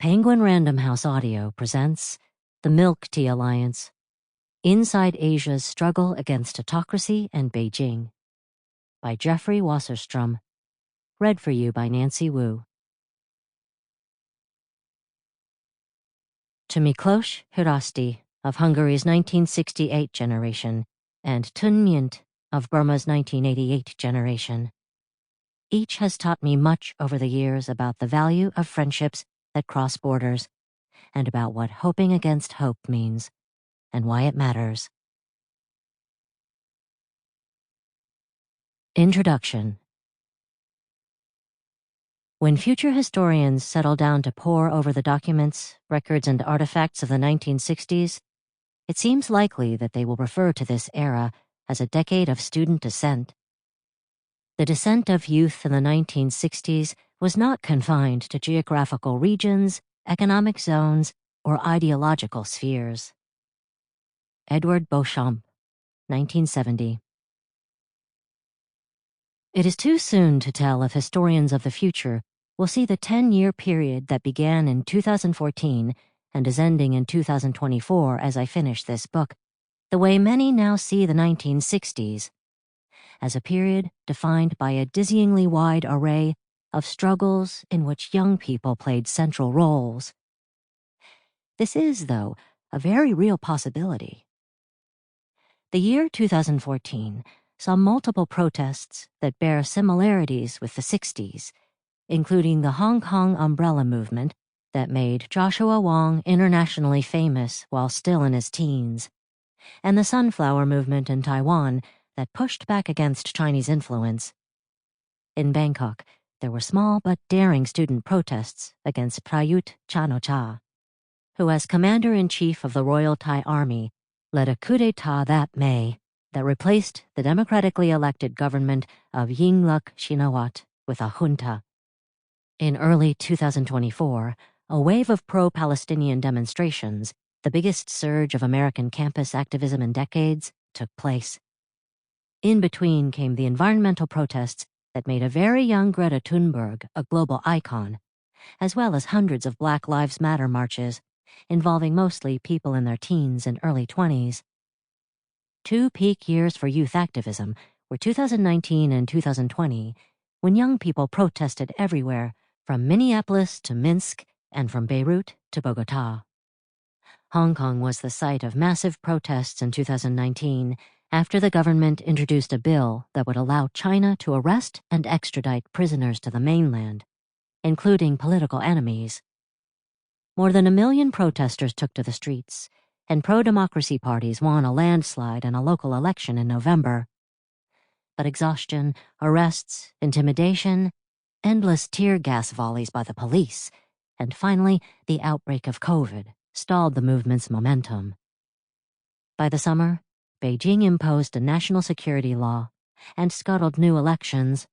Penguin Random House Audio presents The Milk Tea Alliance, Inside Asia's Struggle Against Autocracy and Beijing, by Jeffrey Wasserstrom, read for you by Nancy Wu. To Miklos Hrasti of Hungary's 1968 generation and Tun Myint of Burma's 1988 generation. Each has taught me much over the years about the value of friendships that cross borders, and about what hoping against hope means, and why it matters. Introduction. When future historians settle down to pore over the documents, records, and artifacts of the 1960s, it seems likely that they will refer to this era as a decade of student dissent. The dissent of youth in the 1960s was not confined to geographical regions, economic zones, or ideological spheres. Edward Beauchamp, 1970. It is too soon to tell if historians of the future will see the 10-year period that began in 2014 and is ending in 2024 as I finish this book, the way many now see the 1960s, as a period defined by a dizzyingly wide array of struggles in which young people played central roles. This is, though, a very real possibility. The year 2014 saw multiple protests that bear similarities with the 60s, including the Hong Kong umbrella movement that made Joshua Wong internationally famous while still in his teens, and the Sunflower movement in Taiwan that pushed back against Chinese influence. In Bangkok, there were small but daring student protests against Prayut Chan-o-cha, who as commander-in-chief of the Royal Thai Army led a coup d'etat that May that replaced the democratically elected government of Yingluck Shinawatra with a junta. In early 2024, a wave of pro-Palestinian demonstrations, the biggest surge of American campus activism in decades, took place. In between came the environmental protests that made a very young Greta Thunberg a global icon, as well as hundreds of Black Lives Matter marches, involving mostly people in their teens and early 20s. Two peak years for youth activism were 2019 and 2020, when young people protested everywhere, from Minneapolis to Minsk and from Beirut to Bogota. Hong Kong was the site of massive protests in 2019 after the government introduced a bill that would allow China to arrest and extradite prisoners to the mainland, including political enemies. More than 1 million protesters took to the streets, and pro-democracy parties won a landslide in a local election in November. But exhaustion, arrests, intimidation, endless tear gas volleys by the police, and finally the outbreak of COVID stalled the movement's momentum. By the summer, Beijing imposed a national security law and scuttled new elections.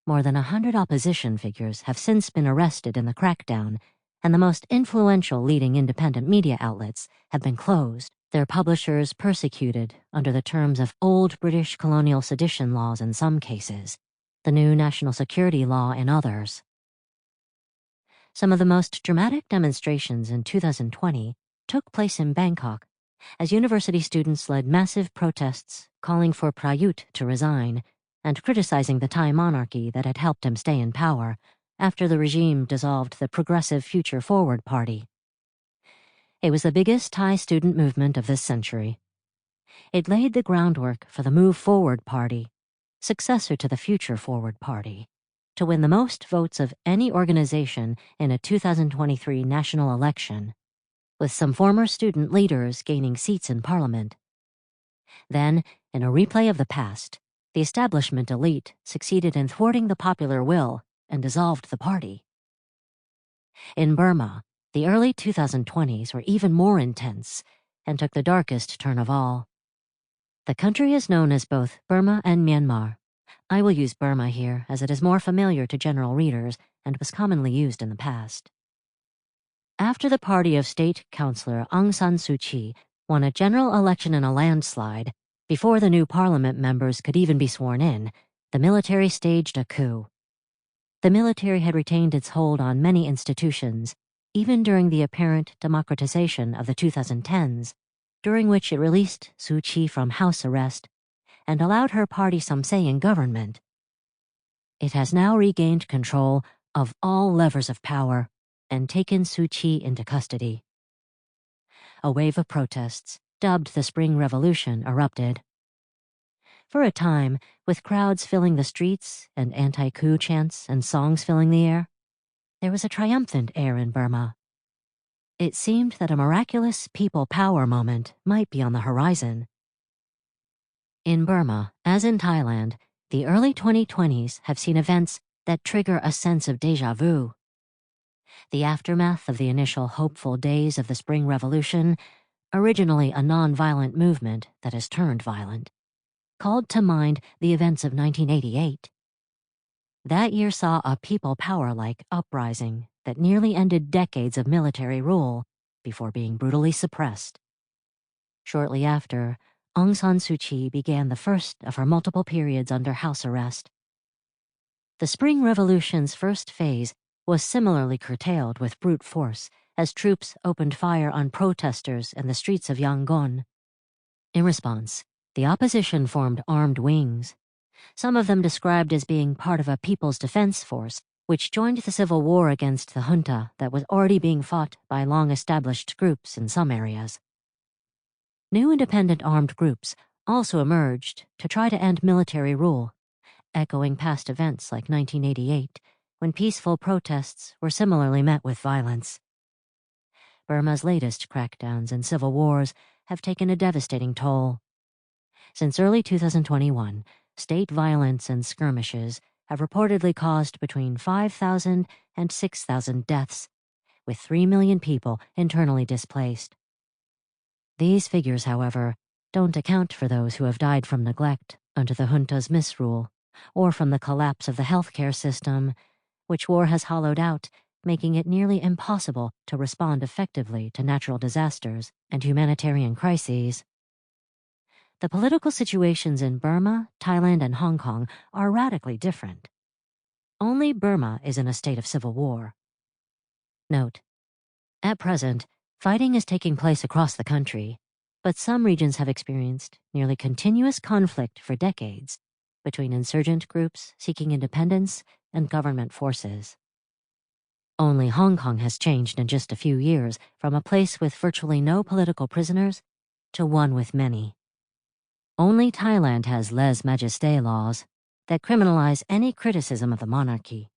More than 100 opposition figures have since been arrested in the crackdown, and the most influential leading independent media outlets have been closed, their publishers persecuted under the terms of old British colonial sedition laws in some cases, the new national security law in others. Some of the most dramatic demonstrations in 2020 took place in Bangkok, as university students led massive protests calling for Prayut to resign and criticizing the Thai monarchy that had helped him stay in power after the regime dissolved the Progressive Future Forward Party. It was the biggest Thai student movement of this century. It laid the groundwork for the Move Forward Party, successor to the Future Forward Party, to win the most votes of any organization in a 2023 national election, with some former student leaders gaining seats in parliament. Then, in a replay of the past, the establishment elite succeeded in thwarting the popular will and dissolved the party. In Burma, the early 2020s were even more intense and took the darkest turn of all. The country is known as both Burma and Myanmar. I will use Burma here as it is more familiar to general readers and was commonly used in the past. After the party of State Councillor Aung San Suu Kyi won a general election in a landslide, before the new parliament members could even be sworn in, the military staged a coup. The military had retained its hold on many institutions, even during the apparent democratization of the 2010s, during which it released Suu Kyi from house arrest and allowed her party some say in government. It has now regained control of all levers of power and taken Suu Kyi into custody. A wave of protests, dubbed the Spring Revolution, erupted. For a time, with crowds filling the streets and anti-coup chants and songs filling the air, there was a triumphant air in Burma. It seemed that a miraculous people power moment might be on the horizon. In Burma, as in Thailand, the early 2020s have seen events that trigger a sense of déjà vu. The aftermath of the initial hopeful days of the Spring Revolution, originally a non-violent movement that has turned violent, called to mind the events of 1988. That year saw a people power-like uprising that nearly ended decades of military rule before being brutally suppressed. Shortly after, Aung San Suu Kyi began the first of her multiple periods under house arrest. The Spring Revolution's first phase was similarly curtailed with brute force as troops opened fire on protesters in the streets of Yangon. In response, the opposition formed armed wings, some of them described as being part of a People's Defense Force, which joined the civil war against the junta that was already being fought by long-established groups in some areas. New independent armed groups also emerged to try to end military rule, echoing past events like 1988, when peaceful protests were similarly met with violence. Burma's latest crackdowns and civil wars have taken a devastating toll. Since early 2021, state violence and skirmishes have reportedly caused between 5,000 and 6,000 deaths, with 3 million people internally displaced. These figures, however, don't account for those who have died from neglect under the junta's misrule, or from the collapse of the healthcare system, which war has hollowed out, making it nearly impossible to respond effectively to natural disasters and humanitarian crises. The political situations in Burma, Thailand, and Hong Kong are radically different. Only Burma is in a state of civil war. Note: at present, fighting is taking place across the country, but some regions have experienced nearly continuous conflict for decades between insurgent groups seeking independence and government forces. Only Hong Kong has changed in just a few years from a place with virtually no political prisoners to one with many. Only Thailand has lèse-majesté laws that criminalize any criticism of the monarchy.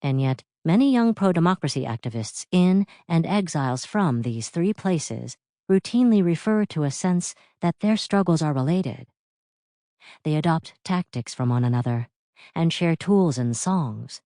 And yet, many young pro-democracy activists in and exiles from these three places routinely refer to a sense that their struggles are related. They adopt tactics from one another and share tools and songs.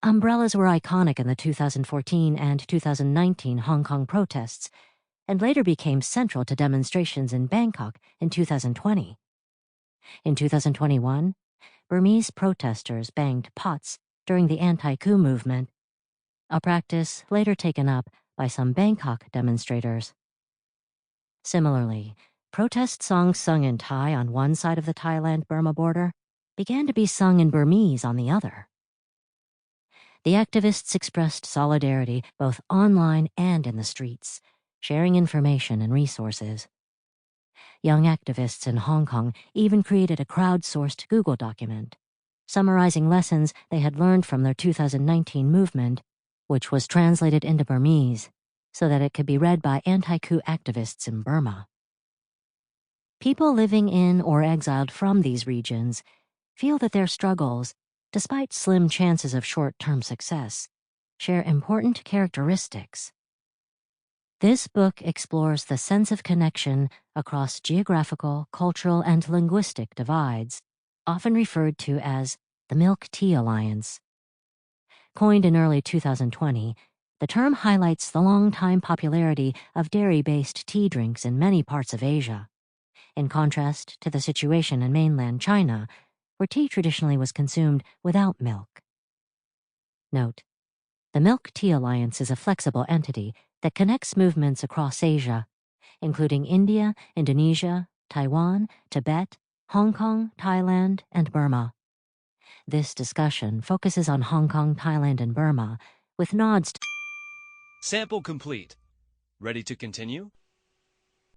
Umbrellas were iconic in the 2014 and 2019 Hong Kong protests, and later became central to demonstrations in Bangkok in 2020. In 2021, Burmese protesters banged pots during the anti-coup movement, a practice later taken up by some Bangkok demonstrators. Similarly, protest songs sung in Thai on one side of the Thailand-Burma border began to be sung in Burmese on the other. The activists expressed solidarity both online and in the streets, sharing information and resources. Young activists in Hong Kong even created a crowdsourced Google document, summarizing lessons they had learned from their 2019 movement, which was translated into Burmese so that it could be read by anti-coup activists in Burma. People living in or exiled from these regions feel that their struggles, despite slim chances of short-term success, share important characteristics. This book explores the sense of connection across geographical, cultural, and linguistic divides, often referred to as the Milk Tea Alliance. Coined in early 2020, the term highlights the long-time popularity of dairy-based tea drinks in many parts of Asia, in contrast to the situation in mainland China, where tea traditionally was consumed without milk. Note: the Milk Tea Alliance is a flexible entity that connects movements across Asia, including India, Indonesia, Taiwan, Tibet, Hong Kong, Thailand, and Burma. This discussion focuses on Hong Kong, Thailand, and Burma, with nods to Sample complete. Ready to continue?